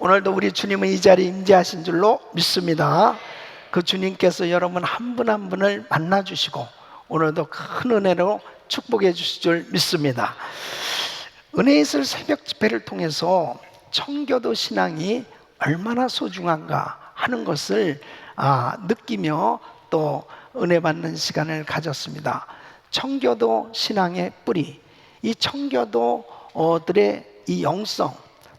오늘도 우리 주님은 이 자리에 임재하신 줄로 믿습니다. 그 주님께서 여러분 한 분 한 분을 만나주시고 오늘도 큰 은혜로 축복해 주실 줄 믿습니다. 은혜의 있을 새벽 집회를 통해서 청교도 신앙이 얼마나 소중한가 하는 것을 느끼며 또 은혜 받는 시간을 가졌습니다. 청교도 신앙의 뿌리, 이 청교도들의 이 영성,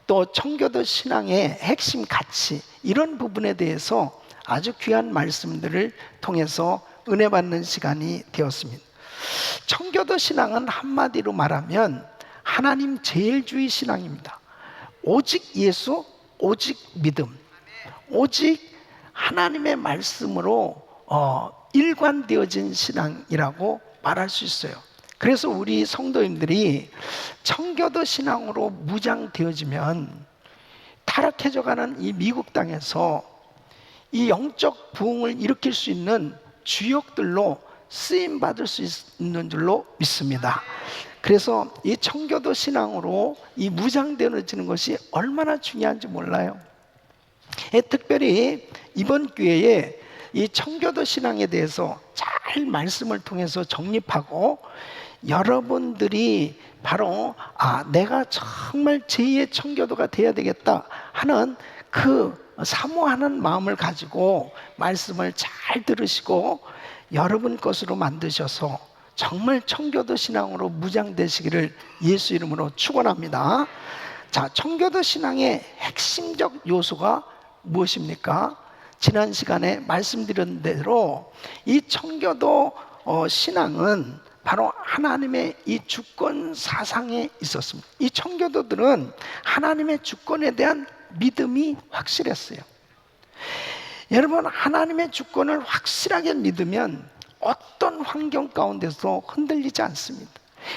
또 청교도 신앙의 핵심 가치, 이런 부분에 대해서 아주 귀한 말씀들을 통해서 은혜 받는 시간이 되었습니다. 청교도 신앙은 한마디로 말하면 하나님 제일주의 신앙입니다. 오직 예수, 오직 믿음, 오직 하나님의 말씀으로 일관되어진 신앙이라고 말할 수 있어요. 그래서 우리 성도님들이 청교도 신앙으로 무장되어지면 타락해져가는 이 미국 땅에서 이 영적 부흥을 일으킬 수 있는 주역들로 쓰임받을 수 있는 줄로 믿습니다. 그래서 이 청교도 신앙으로 이 무장되어지는 것이 얼마나 중요한지 몰라요. 특별히 이번 기회에 이 청교도 신앙에 대해서 잘 말씀을 통해서 정립하고 여러분들이 바로 내가 정말 제2의 청교도가 되어야 되겠다 하는 그 사모하는 마음을 가지고 말씀을 잘 들으시고 여러분 것으로 만드셔서 정말 청교도 신앙으로 무장되시기를 예수 이름으로 축원합니다. 자, 청교도 신앙의 핵심적 요소가 무엇입니까? 지난 시간에 말씀드린 대로 이 청교도 신앙은 바로 하나님의 이 주권 사상에 있었습니다. 이 청교도들은 하나님의 주권에 대한 믿음이 확실했어요. 여러분, 하나님의 주권을 확실하게 믿으면 어떤 환경 가운데서 흔들리지 않습니다.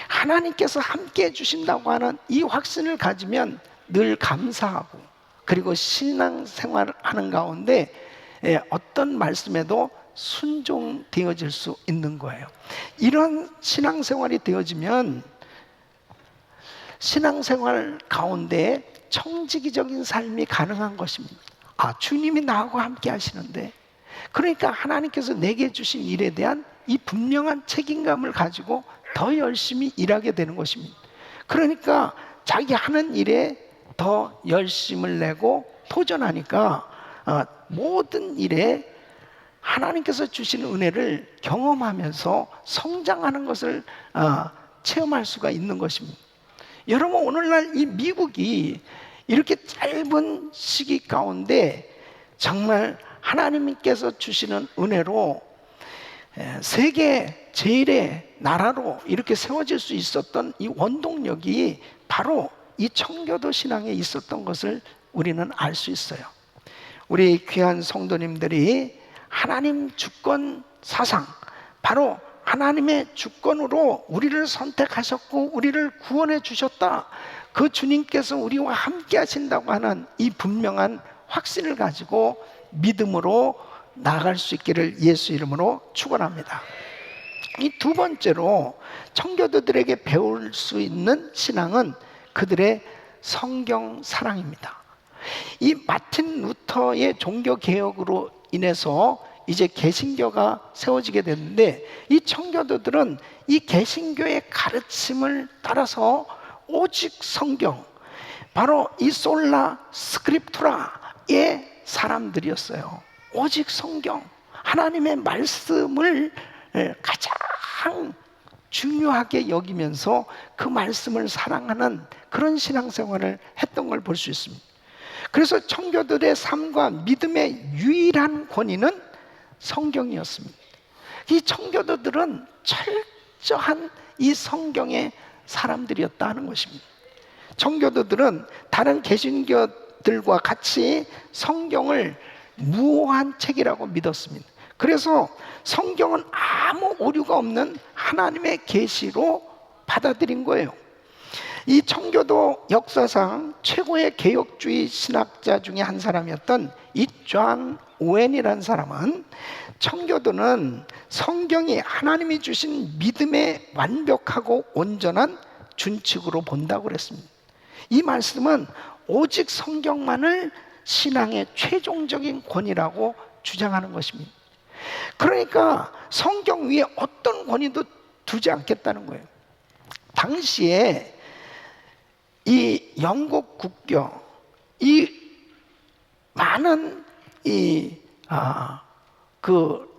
하나님께서 함께 해주신다고 하는 이 확신을 가지면 늘 감사하고, 그리고 신앙생활을 하는 가운데 어떤 말씀에도 순종되어질 수 있는 거예요. 이런 신앙생활이 되어지면 신앙생활 가운데 청지기적인 삶이 가능한 것입니다. 주님이 나하고 함께 하시는데, 그러니까 하나님께서 내게 주신 일에 대한 이 분명한 책임감을 가지고 더 열심히 일하게 되는 것입니다. 그러니까 자기 하는 일에 더 열심을 내고 도전하니까 모든 일에 하나님께서 주신 은혜를 경험하면서 성장하는 것을 체험할 수가 있는 것입니다. 여러분, 오늘날 이 미국이 이렇게 짧은 시기 가운데 정말 하나님께서 주시는 은혜로 세계 제일의 나라로 이렇게 세워질 수 있었던 이 원동력이 바로 이 청교도 신앙에 있었던 것을 우리는 알 수 있어요. 우리 귀한 성도님들이 하나님 주권 사상, 바로 하나님의 주권으로 우리를 선택하셨고 우리를 구원해 주셨다, 그 주님께서 우리와 함께 하신다고 하는 이 분명한 확신을 가지고 믿음으로 나아갈 수 있기를 예수 이름으로 축원합니다. 이 두 번째로 청교도들에게 배울 수 있는 신앙은 그들의 성경 사랑입니다. 이 마틴 루터의 종교 개혁으로 인해서 이제 개신교가 세워지게 됐는데, 이 청교도들은 이 개신교의 가르침을 따라서 오직 성경, 바로 이 솔라 스크립투라의 사람들이었어요. 오직 성경, 하나님의 말씀을 가장 중요하게 여기면서 그 말씀을 사랑하는 그런 신앙생활을 했던 걸 볼 수 있습니다. 그래서 청교도들의 삶과 믿음의 유일한 권위는 성경이었습니다. 이 청교도들은 철저한 이 성경의 사람들이었다는 것입니다. 청교도들은 다른 개신교들과 같이 성경을 무오한 책이라고 믿었습니다. 그래서 성경은 아무 오류가 없는 하나님의 계시로 받아들인 거예요. 이 청교도 역사상 최고의 개혁주의 신학자 중에 한 사람이었던 이 존 오웬이라는 사람은 청교도는 성경이 하나님이 주신 믿음의 완벽하고 온전한 준칙으로 본다고 그랬습니다. 이 말씀은 오직 성경만을 신앙의 최종적인 권위라고 주장하는 것입니다. 그러니까 성경 위에 어떤 권위도 두지 않겠다는 거예요. 당시에 이 영국 국교, 이 많은 그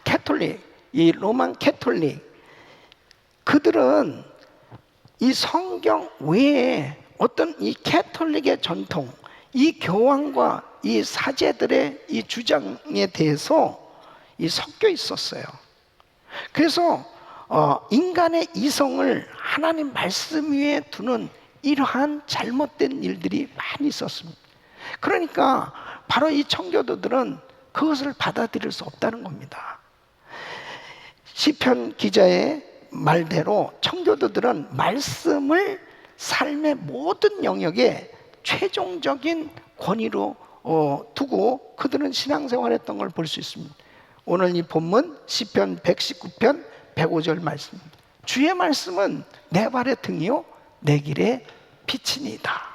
캐톨릭, 이 로만 캐톨릭, 그들은 이 성경 외에 어떤 이 캐톨릭의 전통, 이 교황과 이 사제들의 이 주장에 대해서 이 섞여 있었어요. 그래서 인간의 이성을 하나님 말씀 위에 두는 이러한 잘못된 일들이 많이 있었습니다. 그러니까 바로 이 청교도들은 그것을 받아들일 수 없다는 겁니다. 시편 기자의 말대로 청교도들은 말씀을 삶의 모든 영역에 최종적인 권위로 두고 그들은 신앙생활했던 걸 볼 수 있습니다. 오늘 이 본문 시편 119편 105절 말씀입니다. 주의 말씀은 내 발의 등이요 내 길의 빛이니이다.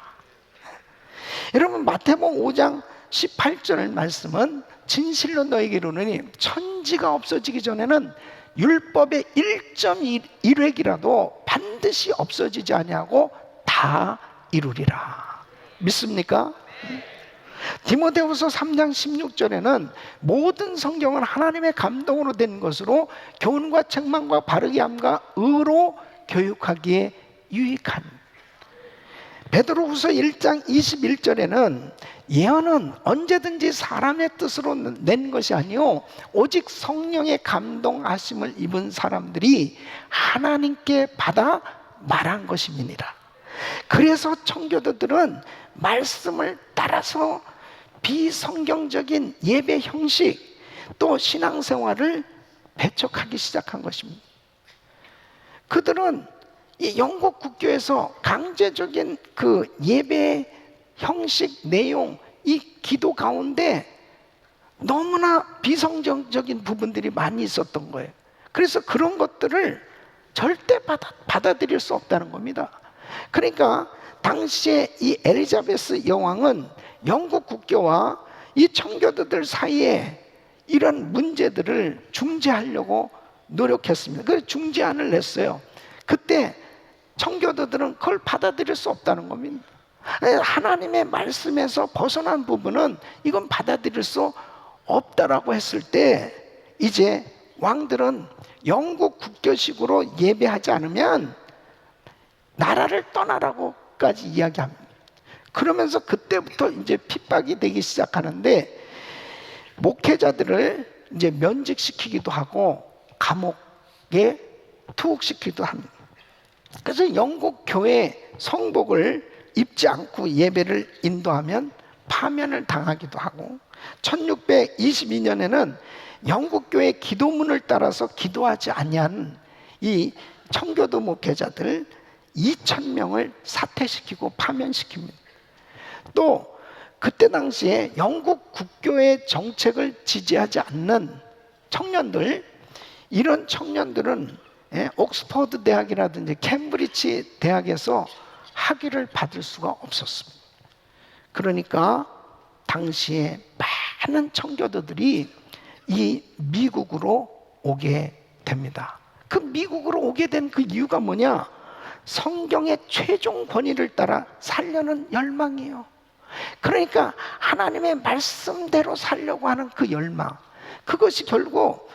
여러분 마태복음 5장 18절 말씀은 진실로 너에게 이르노니 천지가 없어지기 전에는 율법의 1.1획이라도 반드시 없어지지 아니하고 다 이루리라. 믿습니까? 디모데후서 3장 16절에는 모든 성경은 하나님의 감동으로 된 것으로 교훈과 책망과 바르게 함과 의로 교육하기에 유익한. 베드로후서 1장 21절에는 예언은 언제든지 사람의 뜻으로 낸 것이 아니요 오직 성령의 감동하심을 입은 사람들이 하나님께 받아 말한 것입니다. 그래서 청교도들은 말씀을 따라서 비성경적인 예배 형식 또 신앙생활을 배척하기 시작한 것입니다. 그들은 이 영국 국교에서 강제적인 그 예배 형식 내용, 이 기도 가운데 너무나 비성경적인 부분들이 많이 있었던 거예요. 그래서 그런 것들을 절대 받아들일 수 없다는 겁니다. 그러니까 당시에 이 엘리자베스 여왕은 영국 국교와 이 청교도들 사이에 이런 문제들을 중재하려고 노력했습니다. 그래서 중재안을 냈어요. 그때 청교도들은 그걸 받아들일 수 없다는 겁니다. 하나님의 말씀에서 벗어난 부분은 이건 받아들일 수 없다라고 했을 때 이제 왕들은 영국 국교식으로 예배하지 않으면 나라를 떠나라고까지 이야기합니다. 그러면서 그때부터 이제 핍박이 되기 시작하는데 목회자들을 이제 면직시키기도 하고 감옥에 투옥시키기도 합니다. 그래서 영국 교회 성복을 입지 않고 예배를 인도하면 파면을 당하기도 하고 1622년에는 영국 교회 기도문을 따라서 기도하지 아니한 이 청교도 목회자들 2,000명을 사퇴시키고 파면시킵니다. 또 그때 당시에 영국 국교의 정책을 지지하지 않는 청년들, 이런 청년들은 옥스퍼드 대학이라든지 캠브리지 대학에서 학위를 받을 수가 없었습니다. 그러니까 당시에 많은 청교도들이 이 미국으로 오게 됩니다. 그 미국으로 오게 된 그 이유가 뭐냐? 성경의 최종 권위를 따라 살려는 열망이에요. 그러니까 하나님의 말씀대로 살려고 하는 그 열망, 그것이 결국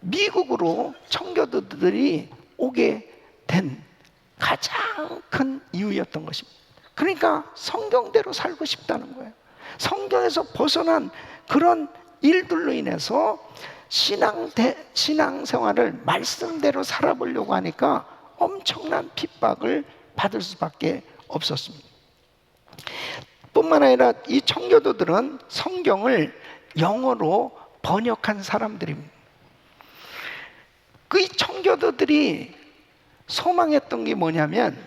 미국으로 청교도들이 오게 된 가장 큰 이유였던 것입니다. 그러니까 성경대로 살고 싶다는 거예요. 성경에서 벗어난 그런 일들로 인해서 신앙생활을 말씀대로 살아보려고 하니까 엄청난 핍박을 받을 수밖에 없었습니다. 뿐만 아니라 이 청교도들은 성경을 영어로 번역한 사람들입니다. 그 이 청교도들이 소망했던 게 뭐냐면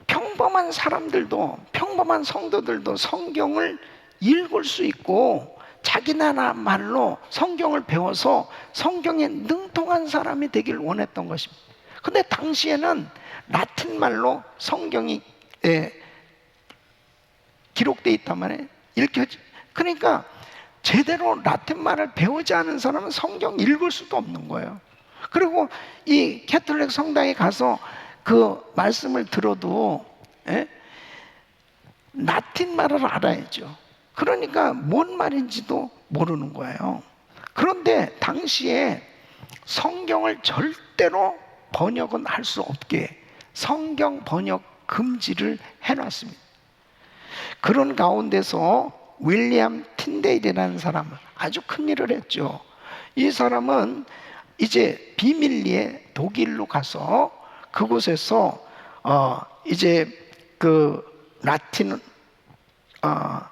평범한 사람들도, 평범한 성도들도 성경을 읽을 수 있고 자기 나라 말로 성경을 배워서 성경에 능통한 사람이 되길 원했던 것입니다. 근데 당시에는 라틴 말로 성경이 기록되어 있단 말이에요. 읽혀지. 그러니까 제대로 라틴말을 배우지 않은 사람은 성경 읽을 수도 없는 거예요. 그리고 이 캐톨릭 성당에 가서 그 말씀을 들어도 라틴말을 알아야죠. 그러니까 뭔 말인지도 모르는 거예요. 그런데 당시에 성경을 절대로 번역은 할 수 없게 성경 번역 금지를 해놨습니다. 그런 가운데서 윌리엄 틴데일이라는 사람은 아주 큰 일을 했죠. 이 사람은 이제 비밀리에 독일로 가서 그곳에서 이제 그 라틴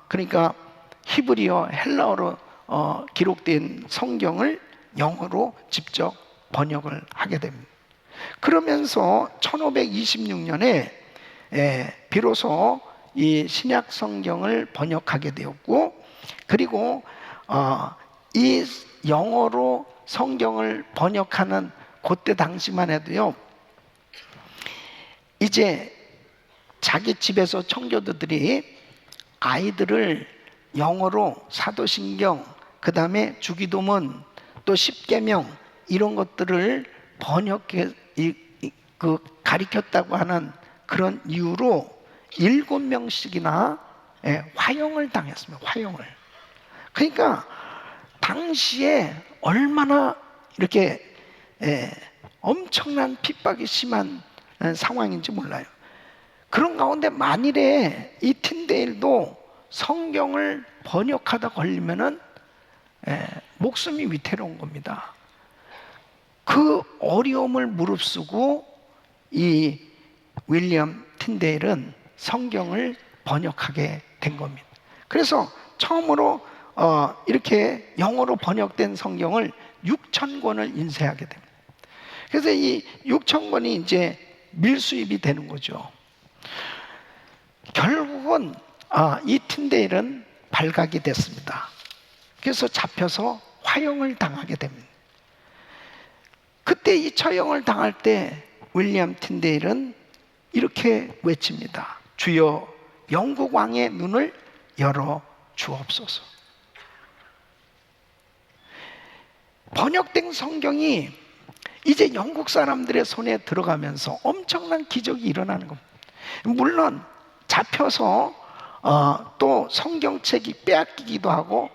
그러니까 히브리어, 헬라어로 기록된 성경을 영어로 직접 번역을 하게 됩니다. 그러면서 1526년에 비로소 이 신약 성경을 번역하게 되었고, 그리고 이 영어로 성경을 번역하는 그때 당시만 해도요, 이제 자기 집에서 청교도들이 아이들을 영어로 사도신경, 그 다음에 주기도문, 또 십계명 이런 것들을 번역해 가르쳤다고 하는 그런 이유로 7명씩이나 화형을 당했습니다. 화형을. 그러니까 당시에 얼마나 이렇게 엄청난 핍박이 심한 상황인지 몰라요. 그런 가운데 만일에 이 틴데일도 성경을 번역하다 걸리면은 목숨이 위태로운 겁니다. 그 어려움을 무릅쓰고 이 윌리엄 틴데일은 성경을 번역하게 된 겁니다. 그래서 처음으로 이렇게 영어로 번역된 성경을 6,000권을 인쇄하게 됩니다. 그래서 이 6,000권이 이제 밀수입이 되는 거죠. 결국은 이 틴데일은 발각이 됐습니다. 그래서 잡혀서 화형을 당하게 됩니다. 그때 이 처형을 당할 때 윌리엄 틴데일은 이렇게 외칩니다. 주여, 영국 왕의 눈을 열어 주옵소서. 번역된 성경이 이제 영국 사람들의 손에 들어가면서 엄청난 기적이 일어나는 겁니다. 물론 잡혀서 또 성경책이 빼앗기기도 하고,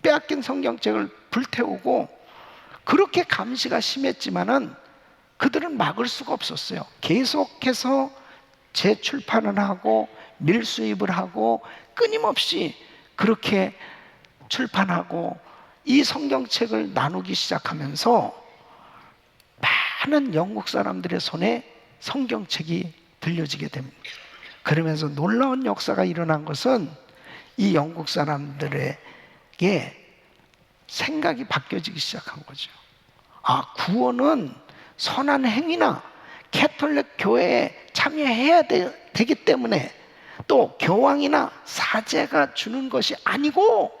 빼앗긴 성경책을 불태우고, 그렇게 감시가 심했지만은 그들은 막을 수가 없었어요. 계속해서 재출판을 하고 밀수입을 하고 끊임없이 그렇게 출판하고 이 성경책을 나누기 시작하면서 많은 영국 사람들의 손에 성경책이 들려지게 됩니다. 그러면서 놀라운 역사가 일어난 것은 이 영국 사람들에게 생각이 바뀌어지기 시작한 거죠. 구원은 선한 행위나 캐톨릭 교회에 참여해야 되기 때문에, 또 교황이나 사제가 주는 것이 아니고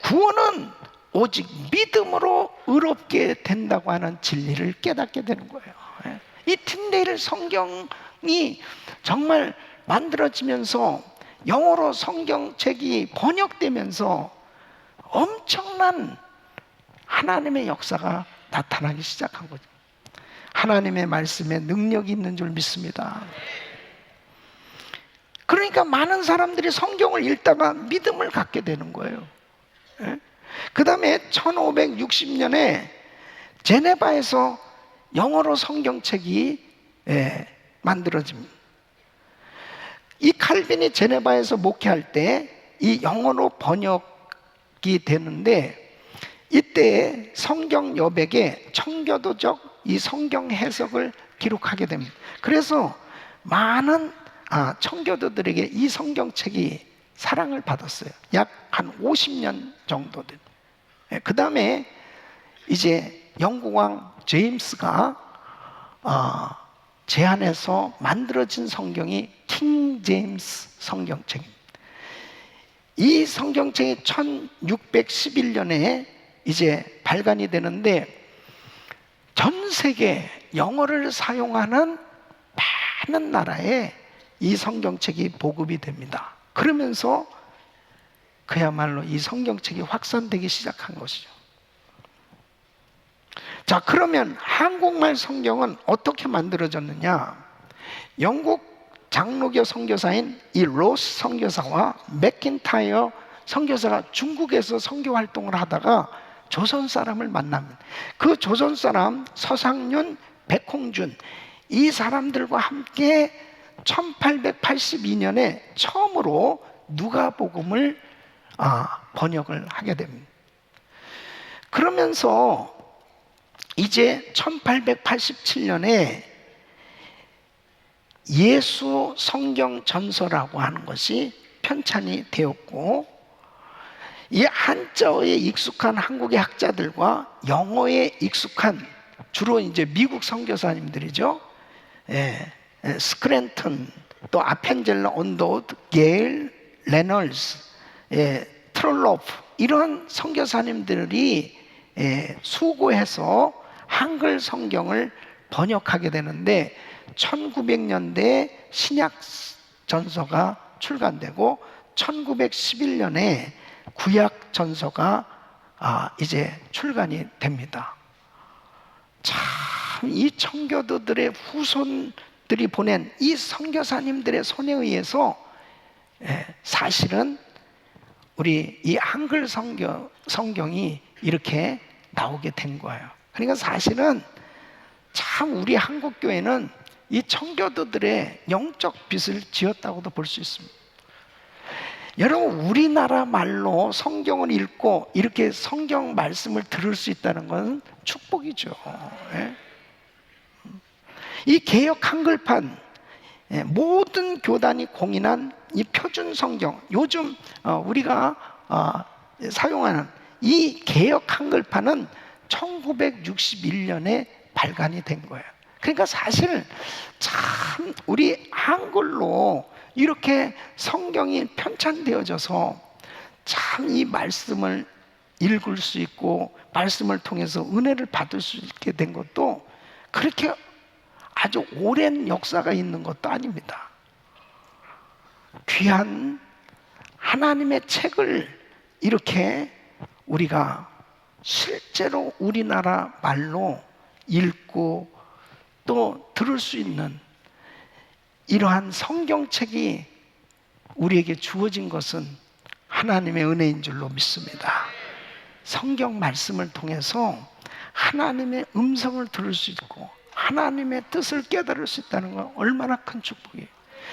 구원은 오직 믿음으로 의롭게 된다고 하는 진리를 깨닫게 되는 거예요. 이 틴데일 성경이 정말 만들어지면서 영어로 성경책이 번역되면서 엄청난 하나님의 역사가 나타나기 시작한 거죠. 하나님의 말씀에 능력이 있는 줄 믿습니다. 그러니까 많은 사람들이 성경을 읽다가 믿음을 갖게 되는 거예요. 그 다음에 1560년에 제네바에서 영어로 성경책이 만들어집니다. 이 칼빈이 제네바에서 목회할 때 이 영어로 번역이 되는데, 이때 성경 여백에 청교도적 이 성경 해석을 기록하게 됩니다. 그래서 많은 청교도들에게 이 성경책이 사랑을 받았어요. 약 한 50년 정도 된. 그 다음에 이제 영국 왕 제임스가 제안해서 만들어진 성경이 킹 제임스 성경책입니다. 이 성경책이 1611년에 이제 발간이 되는데, 전 세계 영어를 사용하는 많은 나라에 이 성경책이 보급이 됩니다. 그러면서 그야말로 이 성경책이 확산되기 시작한 것이죠. 자, 그러면 한국말 성경은 어떻게 만들어졌느냐? 영국 장로교 선교사인 이 로스 선교사와 맥킨타이어 선교사가 중국에서 선교 활동을 하다가 조선 사람을 만납니다. 그 조선 사람 서상윤, 백홍준 이 사람들과 함께 1882년에 처음으로 누가복음을 번역을 하게 됩니다. 그러면서 이제 1887년에 예수 성경 전서라고 하는 것이 편찬이 되었고, 이 한자어에 익숙한 한국의 학자들과 영어에 익숙한 주로 이제 미국 선교사님들이죠. 스크랜턴, 또 아펜젤러 온도드, 게일, 레널스, 트롤로프 이런 선교사님들이 수고해서 한글 성경을 번역하게 되는데 1900년대에 신약 전서가 출간되고 1911년에 구약 전서가 이제 출간이 됩니다. 참 이 청교도들의 후손들이 보낸 이 선교사님들의 손에 의해서 사실은 우리 이 한글 성경이 이렇게 나오게 된 거예요. 그러니까 사실은 참 우리 한국교회는 이 청교도들의 영적 빚을 지었다고도 볼 수 있습니다. 여러분, 우리나라 말로 성경을 읽고 이렇게 성경 말씀을 들을 수 있다는 건 축복이죠. 이 개역 한글판, 모든 교단이 공인한 이 표준 성경, 요즘 우리가 사용하는 이 개역 한글판은 1961년에 발간이 된 거예요. 그러니까 사실 참 우리 한글로 이렇게 성경이 편찬되어져서 참 이 말씀을 읽을 수 있고 말씀을 통해서 은혜를 받을 수 있게 된 것도 그렇게 아주 오랜 역사가 있는 것도 아닙니다. 귀한 하나님의 책을 이렇게 우리가 실제로 우리나라 말로 읽고 또 들을 수 있는 이러한 성경책이 우리에게 주어진 것은 하나님의 은혜인 줄로 믿습니다. 성경 말씀을 통해서 하나님의 음성을 들을 수 있고 하나님의 뜻을 깨달을 수 있다는 건 얼마나 큰 축복이에요.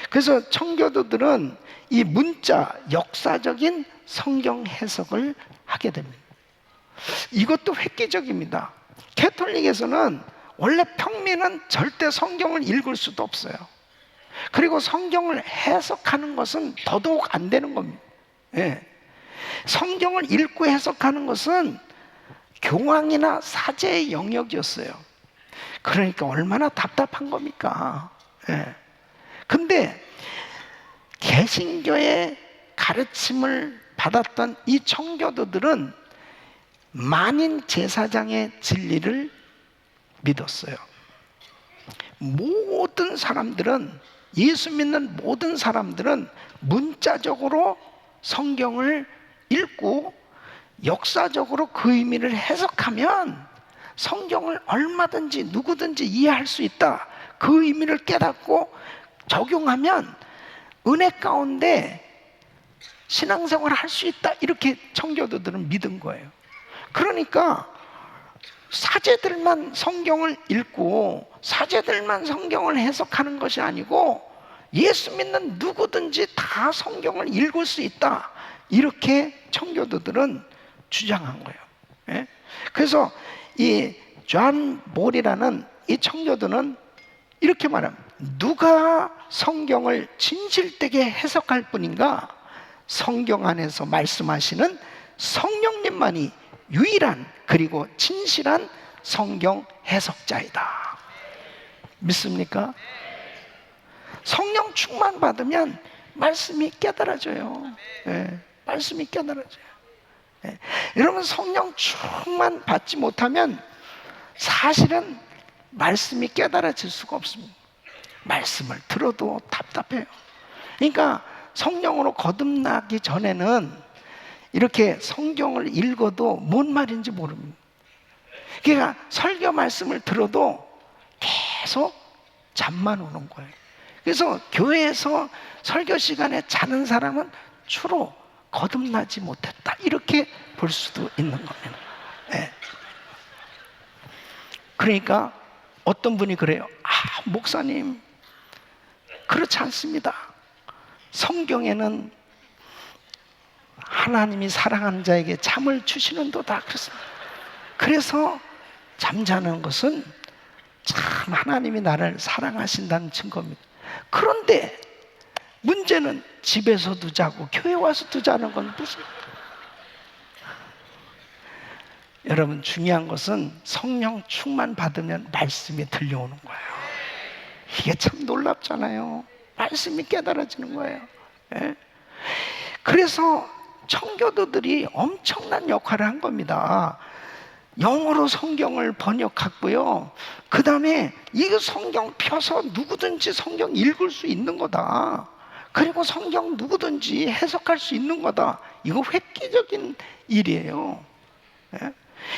그래서 청교도들은 이 문자, 역사적인 성경 해석을 하게 됩니다. 이것도 획기적입니다. 캐톨릭에서는 원래 평민은 절대 성경을 읽을 수도 없어요. 그리고 성경을 해석하는 것은 더더욱 안 되는 겁니다. 성경을 읽고 해석하는 것은 교황이나 사제의 영역이었어요. 그러니까 얼마나 답답한 겁니까? 근데 개신교의 가르침을 받았던 이 청교도들은 만인 제사장의 진리를 믿었어요. 모든 사람들은, 예수 믿는 모든 사람들은 문자적으로 성경을 읽고 역사적으로 그 의미를 해석하면 성경을 얼마든지 누구든지 이해할 수 있다. 그 의미를 깨닫고 적용하면 은혜 가운데 신앙생활을 할 수 있다. 이렇게 청교도들은 믿은 거예요. 그러니까 사제들만 성경을 읽고 사제들만 성경을 해석하는 것이 아니고 예수 믿는 누구든지 다 성경을 읽을 수 있다. 이렇게 청교도들은 주장한 거예요. 그래서 이 존 몰이라는 이 청교도는 이렇게 말합니다. 누가 성경을 진실되게 해석할 뿐인가? 성경 안에서 말씀하시는 성령님만이 유일한 그리고 진실한 성경 해석자이다. 믿습니까? 성령 충만 받으면 말씀이 깨달아져요. 말씀이 깨달아져요. 여러분, 성령 충만 받지 못하면 사실은 말씀이 깨달아질 수가 없습니다. 말씀을 들어도 답답해요. 그러니까 성령으로 거듭나기 전에는 이렇게 성경을 읽어도 뭔 말인지 모릅니다. 그러니까 설교 말씀을 들어도 계속 잠만 오는 거예요. 그래서 교회에서 설교 시간에 자는 사람은 주로 거듭나지 못했다, 이렇게 볼 수도 있는 겁니다. 네. 그러니까 어떤 분이 그래요. 목사님, 그렇지 않습니다. 성경에는 하나님이 사랑하는 자에게 잠을 주시는도다 그렇습니다. 그래서 잠자는 것은 참 하나님이 나를 사랑하신다는 증거입니다. 그런데 문제는 집에서도 자고 교회 와서도 자는 건 무슨? 여러분, 중요한 것은 성령 충만 받으면 말씀이 들려오는 거예요. 이게 참 놀랍잖아요. 말씀이 깨달아지는 거예요. 예? 그래서 청교도들이 엄청난 역할을 한 겁니다. 영어로 성경을 번역했고요. 그 다음에 이 성경 펴서 누구든지 성경 읽을 수 있는 거다. 그리고 성경 누구든지 해석할 수 있는 거다. 이거 획기적인 일이에요. 예?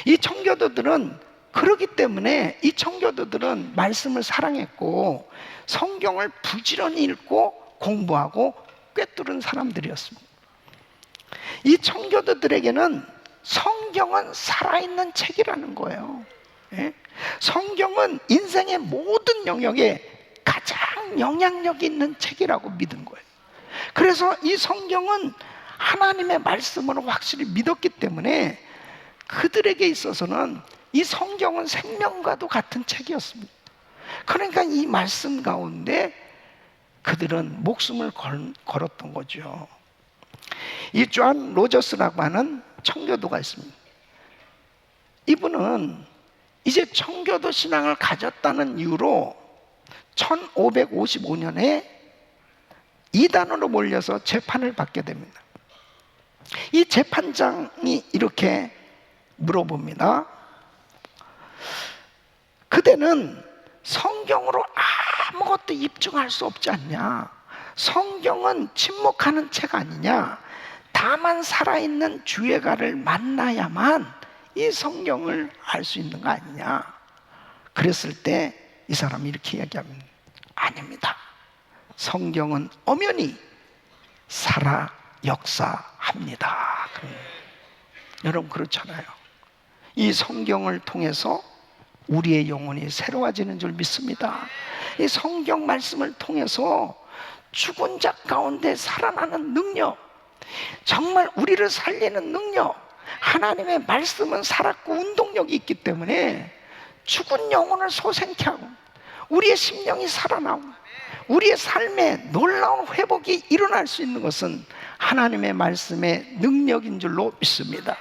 이 청교도들은 그렇기 때문에 이 청교도들은 말씀을 사랑했고 성경을 부지런히 읽고 공부하고 꿰뚫은 사람들이었습니다. 이 청교도들에게는 성경은 살아있는 책이라는 거예요. 예? 성경은 인생의 모든 영역에 가장 영향력 있는 책이라고 믿은 거예요. 그래서 이 성경은 하나님의 말씀으로 확실히 믿었기 때문에 그들에게 있어서는 이 성경은 생명과도 같은 책이었습니다. 그러니까 이 말씀 가운데 그들은 목숨을 걸었던 거죠. 이 존 로저스라고 하는 청교도가 있습니다. 이분은 이제 청교도 신앙을 가졌다는 이유로 1555년에 이단으로 몰려서 재판을 받게 됩니다. 이 재판장이 이렇게 물어봅니다. 그대는 성경으로 아무것도 입증할 수 없지 않냐? 성경은 침묵하는 책 아니냐? 다만 살아있는 주예가를 만나야만 이 성경을 알 수 있는 거 아니냐? 그랬을 때 이 사람이 이렇게 이야기합니다. 아닙니다. 성경은 엄연히 살아 역사합니다. 여러분, 그렇잖아요. 이 성경을 통해서 우리의 영혼이 새로워지는 줄 믿습니다. 이 성경 말씀을 통해서 죽은 자 가운데 살아나는 능력, 정말 우리를 살리는 능력, 하나님의 말씀은 살았고 운동력이 있기 때문에 죽은 영혼을 소생케 하고 우리의 심령이 살아나고 우리의 삶에 놀라운 회복이 일어날 수 있는 것은 하나님의 말씀의 능력인 줄로 믿습니다.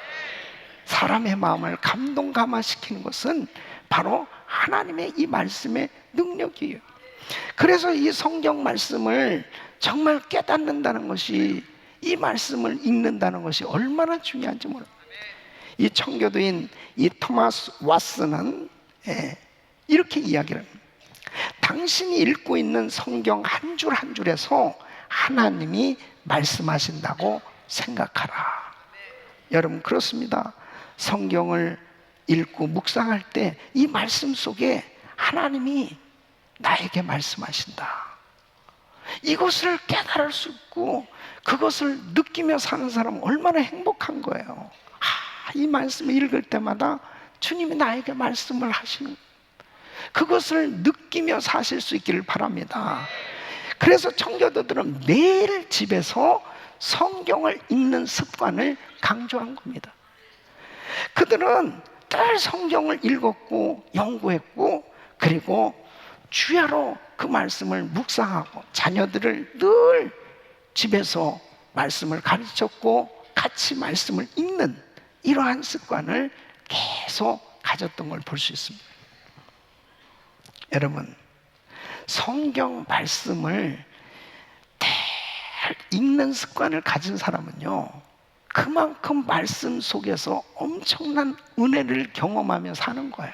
사람의 마음을 감동감화시키는 것은 바로 하나님의 이 말씀의 능력이에요. 그래서 이 성경 말씀을 정말 깨닫는다는 것이, 이 말씀을 읽는다는 것이 얼마나 중요한지 모릅니다. 이 청교도인 이 토마스 왓슨은 이렇게 이야기를 합니다. 당신이 읽고 있는 성경 한 줄 한 줄에서 하나님이 말씀하신다고 생각하라. 여러분, 그렇습니다. 성경을 읽고 묵상할 때 이 말씀 속에 하나님이 나에게 말씀하신다. 이것을 깨달을 수 있고 그것을 느끼며 사는 사람은 얼마나 행복한 거예요. 이 말씀을 읽을 때마다 주님이 나에게 말씀을 하시는, 그것을 느끼며 사실 수 있기를 바랍니다. 그래서 청교도들은 매일 집에서 성경을 읽는 습관을 강조한 겁니다. 그들은 늘 성경을 읽었고 연구했고 그리고 주야로 그 말씀을 묵상하고 자녀들을 늘 집에서 말씀을 가르쳤고 같이 말씀을 읽는 이러한 습관을 계속 가졌던 걸 볼 수 있습니다. 여러분, 성경 말씀을 잘 읽는 습관을 가진 사람은요, 그만큼 말씀 속에서 엄청난 은혜를 경험하며 사는 거예요.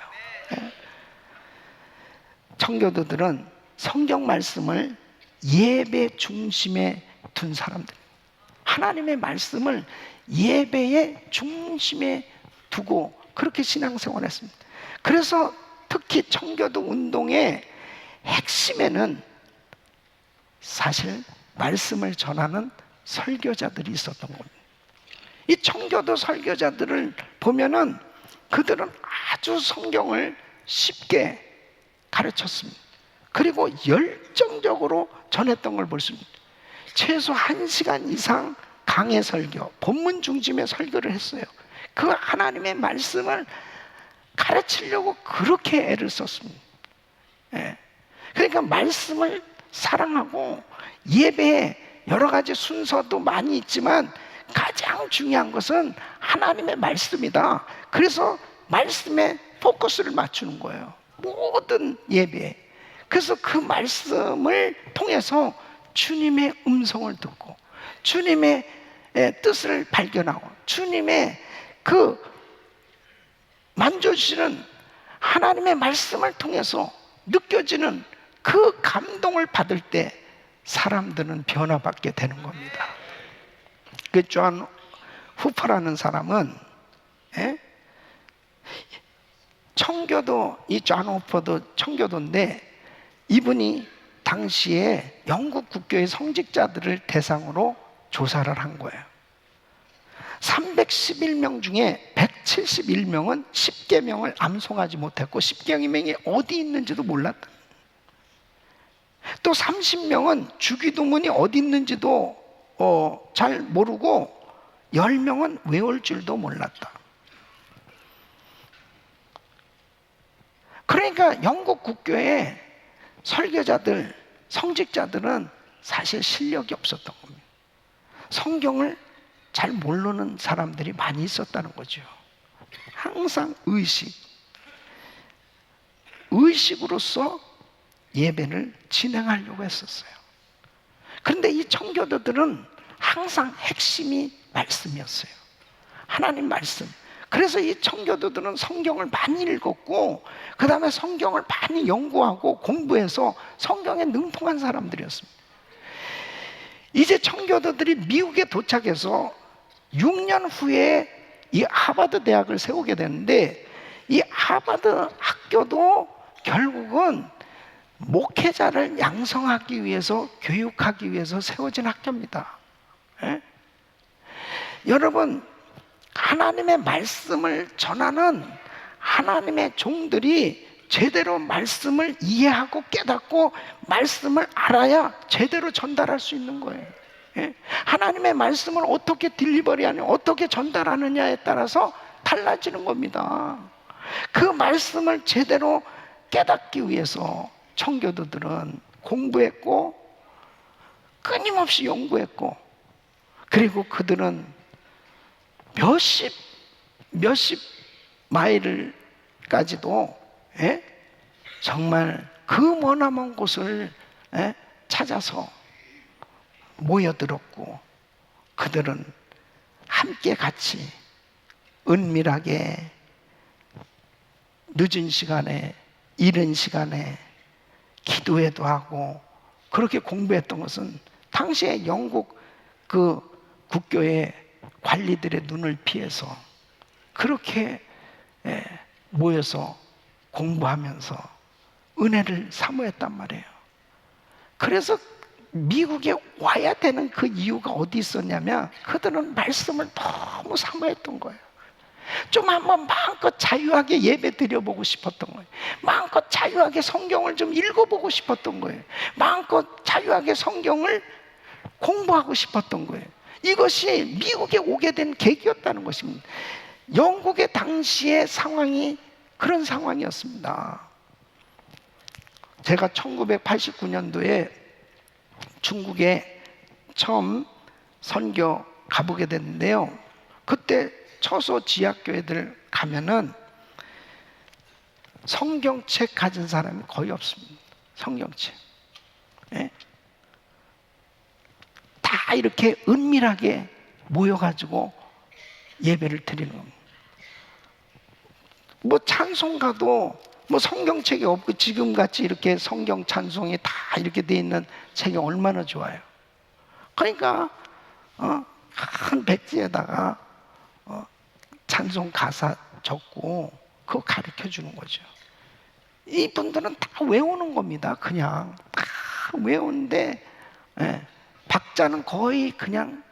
청교도들은 성경 말씀을 예배 중심에 둔 사람들, 하나님의 말씀을 예배의 중심에 두고 그렇게 신앙생활을 했습니다. 그래서 특히 청교도 운동의 핵심에는 사실 말씀을 전하는 설교자들이 있었던 겁니다. 이 청교도 설교자들을 보면은 그들은 아주 성경을 쉽게 가르쳤습니다. 그리고 열정적으로 전했던 걸 볼 수 있습니다. 최소 1시간 이상 강해 설교, 본문 중심의 설교를 했어요. 그 하나님의 말씀을 가르치려고 그렇게 애를 썼습니다. 예. 그러니까 말씀을 사랑하고 예배에 여러 가지 순서도 많이 있지만 가장 중요한 것은 하나님의 말씀이다. 그래서 말씀에 포커스를 맞추는 거예요. 모든 예배에. 그래서 그 말씀을 통해서 주님의 음성을 듣고 주님의 뜻을 발견하고 주님의 그 만져주시는 하나님의 말씀을 통해서 느껴지는 그 감동을 받을 때 사람들은 변화받게 되는 겁니다. 그 존 후퍼라는 사람은 청교도, 이 존 후퍼도 청교도인데 이분이 당시에 영국 국교의 성직자들을 대상으로 조사를 한 거예요. 311명 중에 171명은 10계명을 암송하지 못했고 10계명이 어디 있는지도 몰랐다. 또 30명은 주기도문이 어디 있는지도 잘 모르고 10명은 외울 줄도 몰랐다. 그러니까 영국 국교의 설교자들, 성직자들은 사실 실력이 없었던 겁니다. 성경을 잘 모르는 사람들이 많이 있었다는 거죠. 항상 의식으로서 예배를 진행하려고 했었어요. 그런데 이 청교도들은 항상 핵심이 말씀이었어요. 하나님 말씀. 그래서 이 청교도들은 성경을 많이 읽었고 그 다음에 성경을 많이 연구하고 공부해서 성경에 능통한 사람들이었습니다. 이제 청교도들이 미국에 도착해서 6년 후에 이 하버드 대학을 세우게 되는데 이 하버드 학교도 결국은 목회자를 양성하기 위해서, 교육하기 위해서 세워진 학교입니다. 여러분, 하나님의 말씀을 전하는 하나님의 종들이 제대로 말씀을 이해하고 깨닫고 말씀을 알아야 제대로 전달할 수 있는 거예요. 하나님의 말씀을 어떻게 딜리버리하냐, 어떻게 전달하느냐에 따라서 달라지는 겁니다. 그 말씀을 제대로 깨닫기 위해서 청교도들은 공부했고 끊임없이 연구했고 그리고 그들은 몇십 마일까지도 정말 그 머나먼 곳을 찾아서 모여들었고 그들은 함께 같이 은밀하게 늦은 시간에 이른 시간에 기도회도 하고 그렇게 공부했던 것은 당시에 영국 그 국교의 관리들의 눈을 피해서 그렇게 모여서 공부하면서 은혜를 사모했단 말이에요. 그래서 미국에 와야 되는 그 이유가 어디 있었냐면 그들은 말씀을 너무 사모했던 거예요. 좀 한번 마음껏 자유하게 예배 드려보고 싶었던 거예요. 마음껏 자유하게 성경을 좀 읽어보고 싶었던 거예요. 마음껏 자유하게 성경을 공부하고 싶었던 거예요. 이것이 미국에 오게 된 계기였다는 것입니다. 영국의 당시의 상황이 그런 상황이었습니다. 제가 1989년도에 중국에 처음 선교 가보게 됐는데요. 그때 처소 지하교회들 가면은 성경책 가진 사람이 거의 없습니다. 성경책. 다 이렇게 은밀하게 모여가지고 예배를 드리는 겁니다. 뭐 찬송가도 뭐 성경책이 없고 지금같이 이렇게 성경 찬송이 다 이렇게 돼 있는 책이 얼마나 좋아요. 그러니까 큰 백지에다가 찬송 가사 적고 그거 가르쳐 주는 거죠. 이분들은 다 외우는 겁니다. 그냥 다 외우는데, 박자는 거의 그냥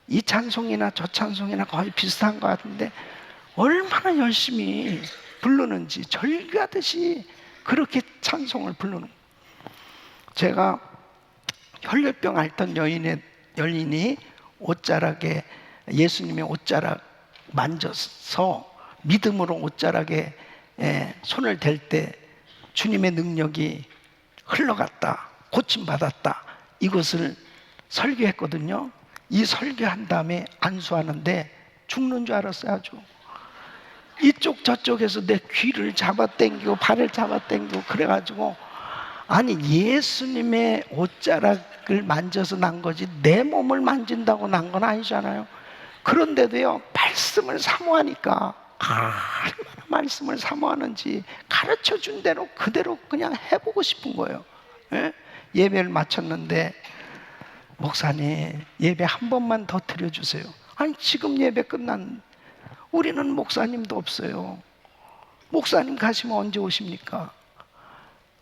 이 찬송이나 저 찬송이나 거의 비슷한 것 같은데 얼마나 열심히 부르는지 절규하듯이 그렇게 찬송을 부르는 거예요. 제가 혈류병 앓던 여인이 옷자락에, 예수님의 옷자락 만져서 믿음으로 옷자락에 손을 댈 때 주님의 능력이 흘러갔다, 고침받았다, 이것을 설교했거든요. 이 설교한 다음에 안수하는데 죽는 줄 알았어요. 아주 이쪽 저쪽에서 내 귀를 잡아당기고 발을 잡아당기고 그래가지고, 아니 예수님의 옷자락을 만져서 난 거지 내 몸을 만진다고 난 건 아니잖아요. 그런데도요, 말씀을 사모하니까 얼마나 말씀을 사모하는지 가르쳐 준 대로 그대로 그냥 해보고 싶은 거예요. 예배를 마쳤는데, 목사님 예배 한 번만 더 드려주세요. 아니 지금 예배 끝난, 우리는 목사님도 없어요. 목사님 가시면 언제 오십니까?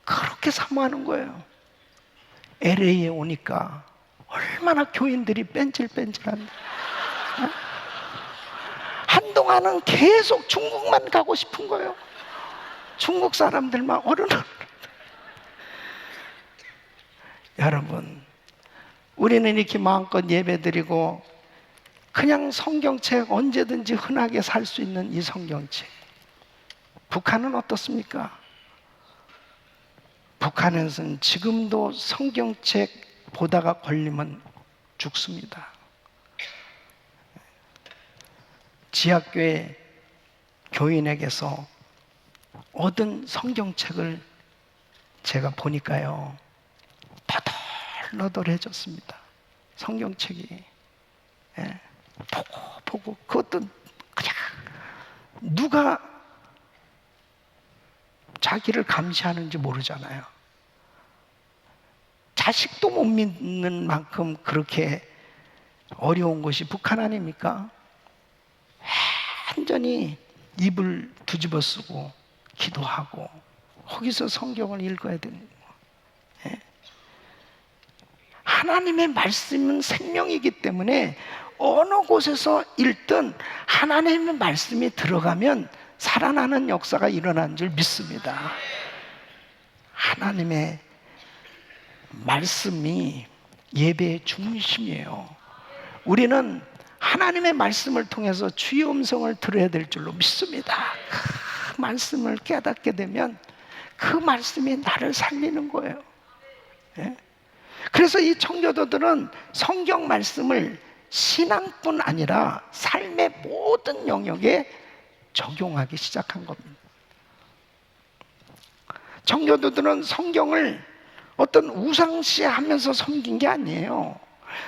그렇게 사모하는 거예요. LA에 오니까 얼마나 교인들이 뺀질뺀질한데, 한동안은 계속 중국만 가고 싶은 거예요. 중국 사람들만 어른은. 여러분, 우리는 이렇게 마음껏 예배드리고 그냥 성경책 언제든지 흔하게 살 수 있는 이 성경책, 북한은 어떻습니까? 북한에서는 지금도 성경책 보다가 걸리면 죽습니다. 지하교회 교인에게서 얻은 성경책을 제가 보니까요, 너덜너덜해졌습니다. 성경책이. 보고 그것도 그냥 누가 자기를 감시하는지 모르잖아요. 자식도 못 믿는 만큼 그렇게 어려운 것이 북한 아닙니까? 완전히 입을 뒤집어 쓰고 기도하고 거기서 성경을 읽어야 되는 거예요. 하나님의 말씀은 생명이기 때문에 어느 곳에서 읽든 하나님의 말씀이 들어가면 살아나는 역사가 일어나는 줄 믿습니다. 하나님의 말씀이 예배의 중심이에요. 우리는 하나님의 말씀을 통해서 주의 음성을 들어야 될 줄로 믿습니다. 그 말씀을 깨닫게 되면 그 말씀이 나를 살리는 거예요. 그래서 이 청교도들은 성경 말씀을 신앙뿐 아니라 삶의 모든 영역에 적용하기 시작한 겁니다. 청교도들은 성경을 어떤 우상시하면서 섬긴 게 아니에요.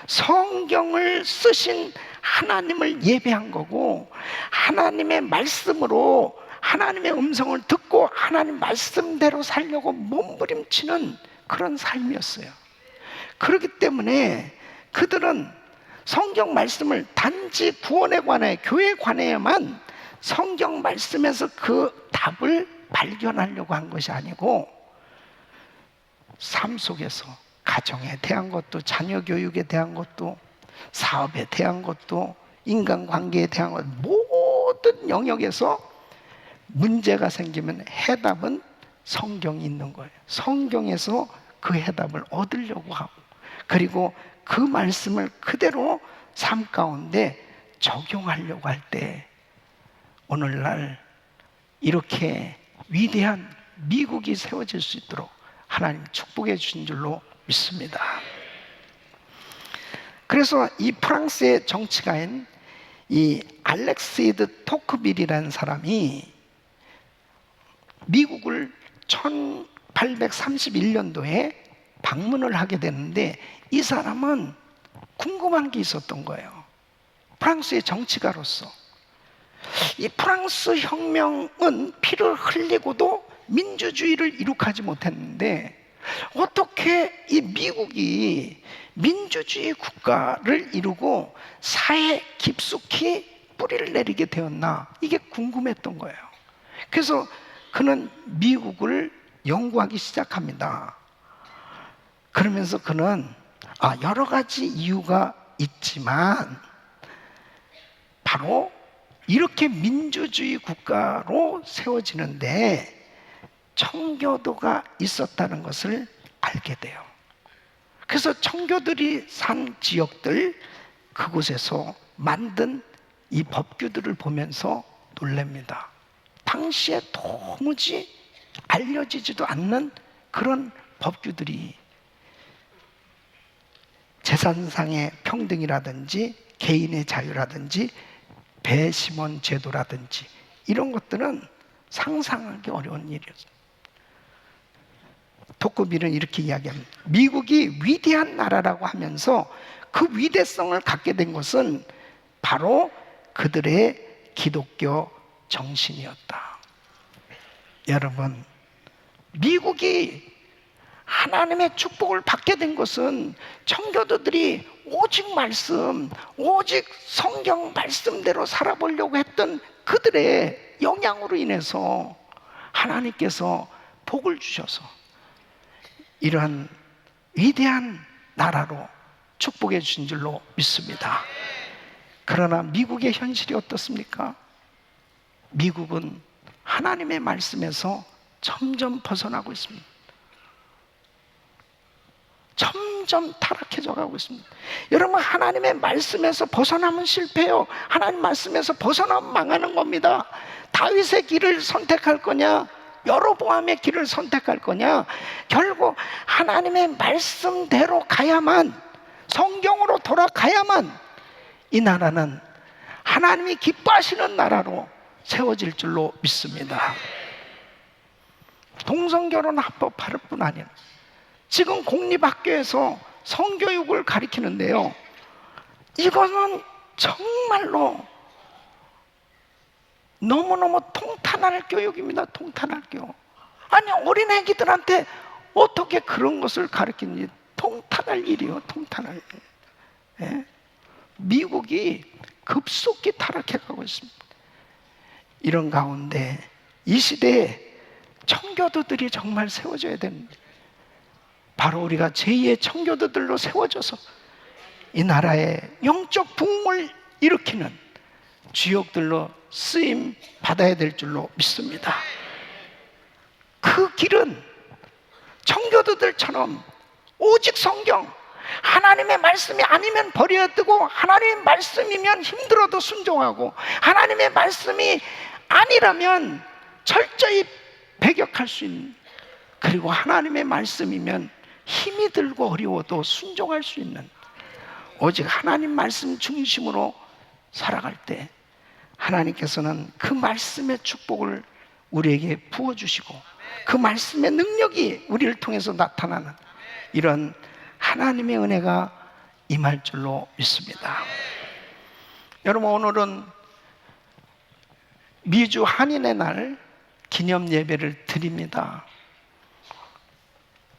성경을 쓰신 하나님을 예배한 거고, 하나님의 말씀으로 하나님의 음성을 듣고 하나님 말씀대로 살려고 몸부림치는 그런 삶이었어요. 그렇기 때문에 그들은 성경 말씀을 단지 구원에 관해, 교회에 관해야만 성경 말씀에서 그 답을 발견하려고 한 것이 아니고, 삶 속에서 가정에 대한 것도, 자녀 교육에 대한 것도, 사업에 대한 것도, 인간관계에 대한 것, 모든 영역에서 문제가 생기면 해답은 성경이 있는 거예요. 성경에서 그 해답을 얻으려고 하고, 그리고 그 말씀을 그대로 삶 가운데 적용하려고 할 때 오늘날 이렇게 위대한 미국이 세워질 수 있도록 하나님 축복해 주신 줄로 믿습니다. 그래서 이 프랑스의 정치가인 이 알렉시드 토크빌이라는 사람이 미국을 1831년도에 방문을 하게 되는데, 이 사람은 궁금한 게 있었던 거예요. 프랑스의 정치가로서 이 프랑스 혁명은 피를 흘리고도 민주주의를 이룩하지 못했는데 어떻게 이 미국이 민주주의 국가를 이루고 사회에 깊숙이 뿌리를 내리게 되었나, 이게 궁금했던 거예요. 그래서 그는 미국을 연구하기 시작합니다. 그러면서 그는 여러 가지 이유가 있지만 바로 이렇게 민주주의 국가로 세워지는데 청교도가 있었다는 것을 알게 돼요. 그래서 청교들이 산 지역들, 그곳에서 만든 이 법규들을 보면서 놀랍니다. 당시에 도무지 알려지지도 않는 그런 법규들이, 재산상의 평등이라든지 개인의 자유라든지 배심원 제도라든지 이런 것들은 상상하기 어려운 일이었습니다. 토크빌은 이렇게 이야기합니다. 미국이 위대한 나라라고 하면서 그 위대성을 갖게 된 것은 바로 그들의 기독교 정신이었다. 여러분, 미국이 하나님의 축복을 받게 된 것은 청교도들이 오직 말씀, 오직 성경 말씀대로 살아보려고 했던 그들의 영향으로 인해서 하나님께서 복을 주셔서 이러한 위대한 나라로 축복해 주신 줄로 믿습니다. 그러나 미국의 현실이 어떻습니까? 미국은 하나님의 말씀에서 점점 벗어나고 있습니다. 점점 타락해져 가고 있습니다. 여러분, 하나님의 말씀에서 벗어나면 실패해요. 하나님 말씀에서 벗어나면 망하는 겁니다. 다윗의 길을 선택할 거냐, 여로보암의 길을 선택할 거냐, 결국 하나님의 말씀대로 가야만, 성경으로 돌아가야만 이 나라는 하나님이 기뻐하시는 나라로 세워질 줄로 믿습니다. 동성결혼 합법할 뿐 아니라 지금 공립학교에서 성교육을 가르치는데요, 이거는 정말로 너무너무 통탄할 교육입니다. 통탄할 교육. 아니, 어린 애기들한테 어떻게 그런 것을 가르치는지 통탄할 일이요. 통탄할 일. 예? 미국이 급속히 타락해가고 있습니다. 이런 가운데 이 시대에 청교도들이 정말 세워져야 됩니다. 바로 우리가 제2의 청교도들로 세워져서 이 나라의 영적 부흥을 일으키는 주역들로 쓰임 받아야 될 줄로 믿습니다. 그 길은 청교도들처럼 오직 성경, 하나님의 말씀이 아니면 버려야 되고, 하나님의 말씀이면 힘들어도 순종하고, 하나님의 말씀이 아니라면 철저히 배격할 수 있는, 그리고 하나님의 말씀이면 힘이 들고 어려워도 순종할 수 있는, 오직 하나님 말씀 중심으로 살아갈 때 하나님께서는 그 말씀의 축복을 우리에게 부어주시고 그 말씀의 능력이 우리를 통해서 나타나는 이런 하나님의 은혜가 임할 줄로 믿습니다. 여러분, 오늘은 미주 한인의 날 기념 예배를 드립니다.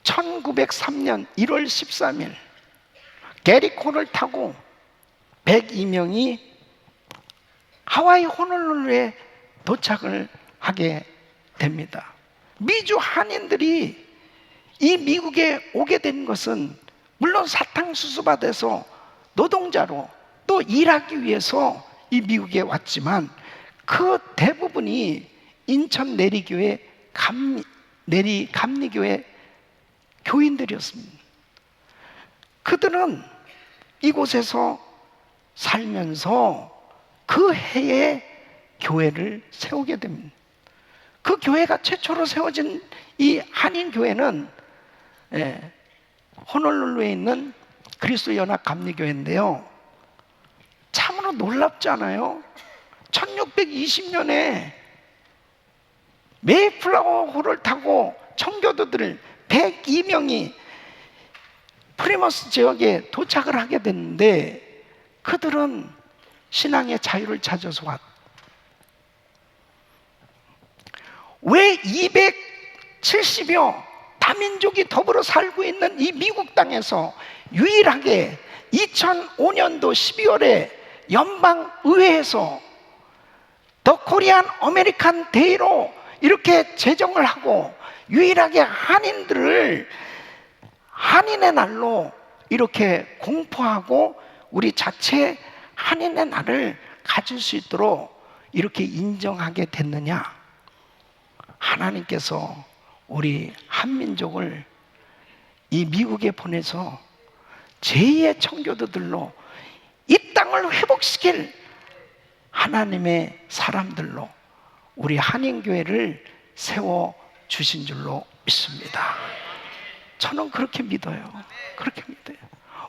1903년 1월 13일 게리코를 타고 102명이 하와이 호놀룰루에 도착을 하게 됩니다. 미주 한인들이 이 미국에 오게 된 것은 물론 사탕수수 밭에서 노동자로 또 일하기 위해서 이 미국에 왔지만 그 대부분이 인천 내리교회 감리교회 교인들이었습니다. 그들은 이곳에서 살면서 그 해에 교회를 세우게 됩니다. 그 교회가 최초로 세워진 이 한인교회는 호놀룰루에 있는 그리스도 연합 감리교회인데요, 참으로 놀랍지 않아요? 1620년에 메이플라워호를 타고 청교도들 102명이 프리머스 지역에 도착을 하게 됐는데 그들은 신앙의 자유를 찾아서 왜 270여 다민족이 더불어 살고 있는 이 미국 땅에서 유일하게 2005년도 12월에 연방의회에서 더 코리안 아메리칸 데이로 이렇게 제정을 하고 유일하게 한인들을 한인의 날로 이렇게 공포하고 우리 자체 한인의 날을 가질 수 있도록 이렇게 인정하게 됐느냐? 하나님께서 우리 한민족을 이 미국에 보내서 제2의 청교도들로 이 땅을 회복시킬 하나님의 사람들로 우리 한인교회를 세워주신 줄로 믿습니다. 저는 그렇게 믿어요. 그렇게 믿어요.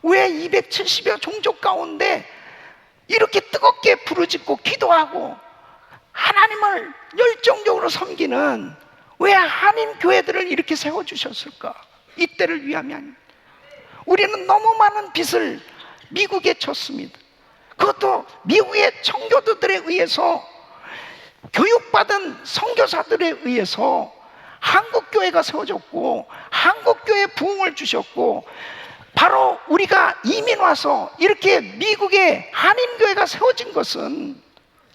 왜 270여 종족 가운데 이렇게 뜨겁게 부르짖고 기도하고 하나님을 열정적으로 섬기는 왜 한인 교회들을 이렇게 세워주셨을까? 이때를 위하면. 우리는 너무 많은 빚을 미국에 쳤습니다. 그것도 미국의 청교도들에 의해서, 교육받은 선교사들에 의해서 한국교회가 세워졌고 한국교회에 부흥을 주셨고, 바로 우리가 이민 와서 이렇게 미국의 한인교회가 세워진 것은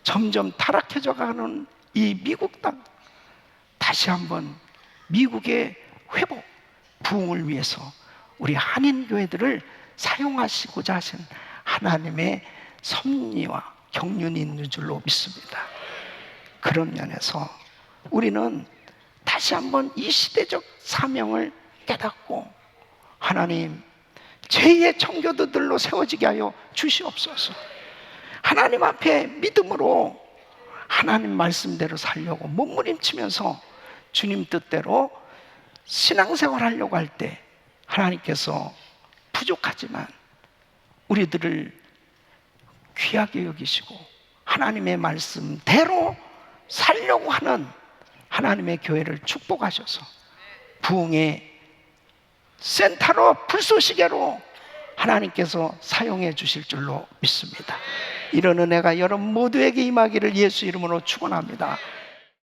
점점 타락해져 가는 이 미국 땅, 다시 한번 미국의 회복, 부흥을 위해서 우리 한인교회들을 사용하시고자 하신 하나님의 섭리와 경륜이 있는 줄로 믿습니다. 그런 면에서 우리는 다시 한번 이 시대적 사명을 깨닫고 하나님 제2의 청교도들로 세워지게 하여 주시옵소서. 하나님 앞에 믿음으로 하나님 말씀대로 살려고 몸부림치면서 주님 뜻대로 신앙생활 하려고 할 때 하나님께서 부족하지만 우리들을 귀하게 여기시고 하나님의 말씀대로 살려고 하는 하나님의 교회를 축복하셔서 부흥의 센터로, 불쏘시개로 하나님께서 사용해 주실 줄로 믿습니다. 이런 은혜가 여러분 모두에게 임하기를 예수 이름으로 축원합니다.